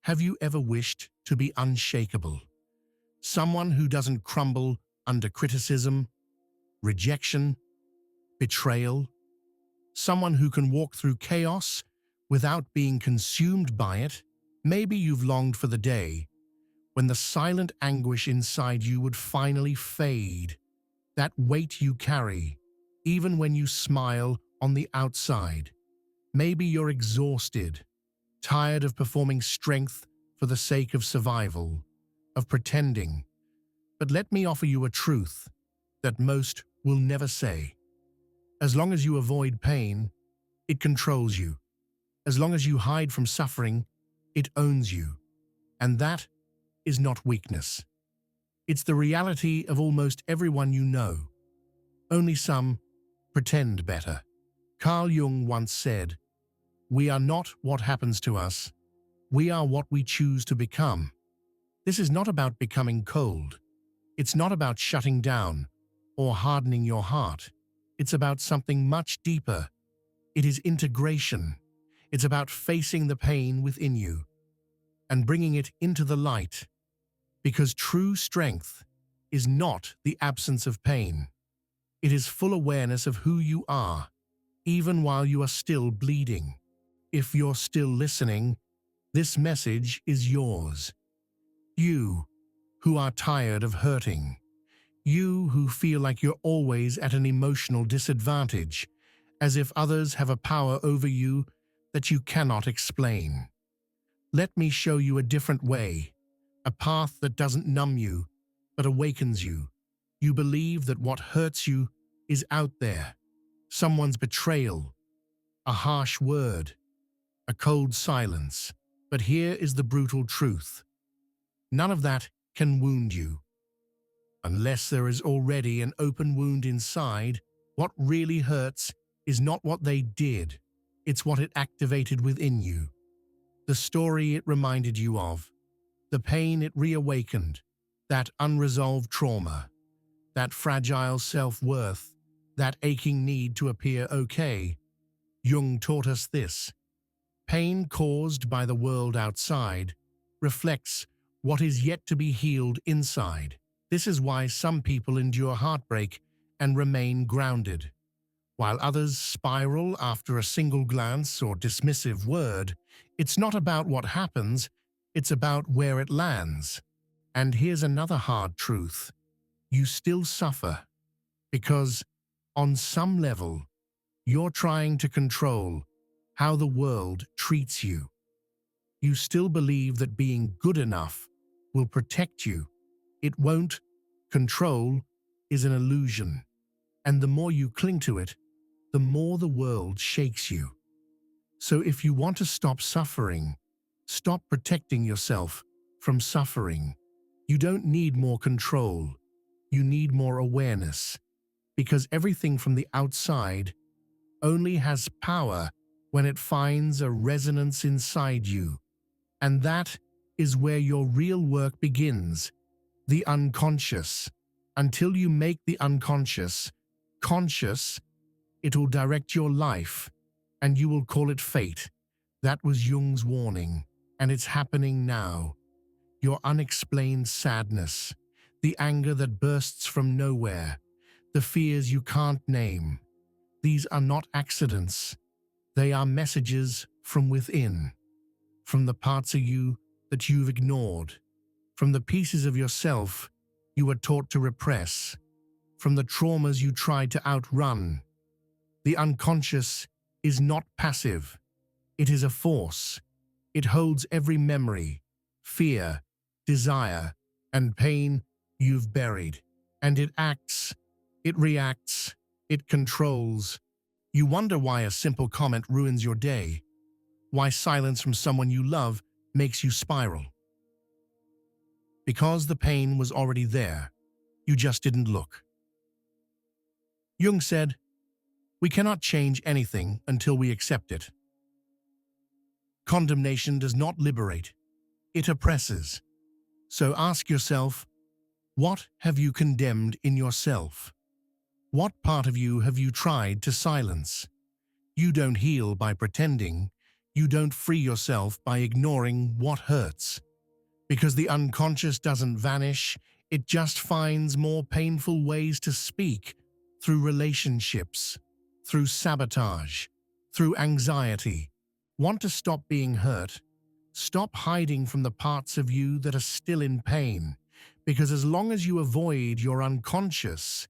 Have you ever wished to be unshakable? Someone who doesn't crumble under criticism, rejection, betrayal? Someone who can walk through chaos without being consumed by it? Maybe you've longed for the day when the silent anguish inside you would finally fade. That weight you carry, even when you smile on the outside. Maybe you're exhausted, tired of performing strength for the sake of survival, of pretending. But let me offer you a truth that most will never say. As long as you avoid pain, it controls you. As long as you hide from suffering, it owns you. And that is not weakness. It's the reality of almost everyone you know. Only some pretend better. Carl Jung once said, "We are not what happens to us. We are what we choose to become." This is not about becoming cold. It's not about shutting down or hardening your heart. It's about something much deeper. It is integration. It's about facing the pain within you and bringing it into the light. Because true strength is not the absence of pain. It is full awareness of who you are, even while you are still bleeding. If you're still listening, this message is yours. You who are tired of hurting. You who feel like you're always at an emotional disadvantage, as if others have a power over you that you cannot explain. Let me show you a different way, a path that doesn't numb you, but awakens you. You believe that what hurts you is out there. Someone's betrayal, a harsh word, a cold silence. But here is the brutal truth. None of that can wound you. Unless there is already an open wound inside, what really hurts is not what they did, it's what it activated within you. The story it reminded you of, the pain it reawakened, that unresolved trauma, that fragile self-worth, that aching need to appear okay. Jung taught us this. Pain caused by the world outside reflects what is yet to be healed inside. This is why some people endure heartbreak and remain grounded, while others spiral after a single glance or dismissive word. It's not about what happens, it's about where it lands. And here's another hard truth. You still suffer because, on some level, you're trying to control how the world treats you. You still believe that being good enough will protect you. It won't. Control is an illusion, and the more you cling to it, the more the world shakes you. So if you want to stop suffering, stop protecting yourself from suffering. You don't need more control. You need more awareness, because everything from the outside only has power when it finds a resonance inside you. And that is where your real work begins, the unconscious. Until you make the unconscious conscious, it will direct your life, and you will call it fate. That was Jung's warning, and it's happening now. Your unexplained sadness, the anger that bursts from nowhere, the fears you can't name. These are not accidents. They are messages from within, from the parts of you that you've ignored, from the pieces of yourself you were taught to repress, from the traumas you tried to outrun. The unconscious is not passive. It is a force. It holds every memory, fear, desire, and pain you've buried. And it acts, it reacts, it controls. You wonder why a simple comment ruins your day, why silence from someone you love makes you spiral. Because the pain was already there, you just didn't look. Jung said, "We cannot change anything until we accept it." Condemnation does not liberate, it oppresses. So ask yourself, what have you condemned in yourself? What part of you have you tried to silence? You don't heal by pretending, You don't free yourself by ignoring what hurts. Because the unconscious doesn't vanish, it just finds more painful ways to speak, through relationships, through sabotage, through anxiety. Want to stop being hurt? Stop hiding from the parts of you that are still in pain, because as long as you avoid your unconscious,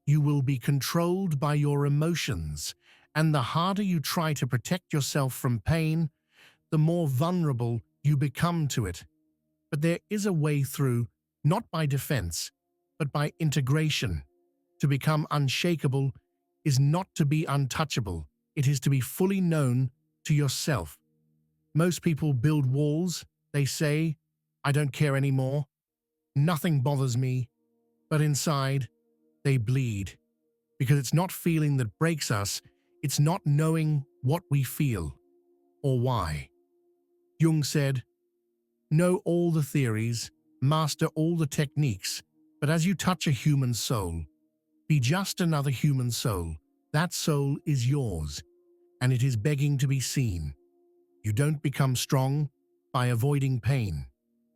you will be controlled by your emotions, and the harder you try to protect yourself from pain, the more vulnerable you become to it. But there is a way through, not by defense, but by integration. To become unshakable is not to be untouchable, it is to be fully known to yourself. Most people build walls. They say, "I don't care anymore. Nothing bothers me." But inside, they bleed. Because it's not feeling that breaks us, it's not knowing what we feel or why. Jung said, "Know all the theories, master all the techniques, but as you touch a human soul, be just another human soul. That soul is yours, and it is begging to be seen." You don't become strong by avoiding pain.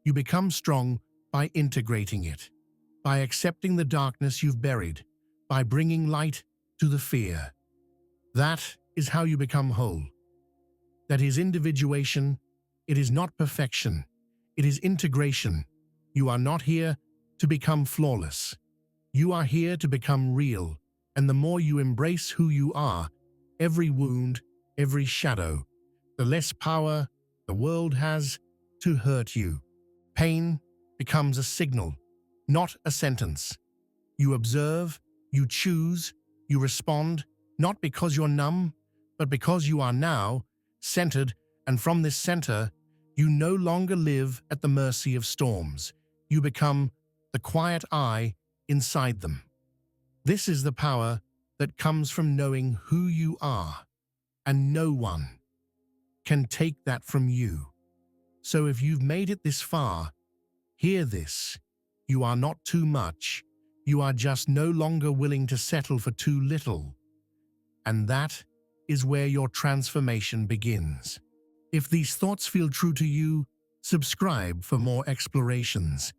You become strong by integrating it, by accepting the darkness you've buried, by bringing light to the fear. That is how you become whole. That is individuation. It is not perfection. It is integration. You are not here to become flawless. You are here to become real, and the more you embrace who you are, every wound, every shadow, the less power the world has to hurt you. Pain becomes a signal, not a sentence. You observe, you choose, you respond, not because you're numb, but because you are now centered, and from this center, you no longer live at the mercy of storms. You become the quiet eye inside them. This is the power that comes from knowing who you are, and no one can take that from you. So if you've made it this far, hear this. You are not too much. You are just no longer willing to settle for too little. And that is where your transformation begins. If these thoughts feel true to you, subscribe for more explorations.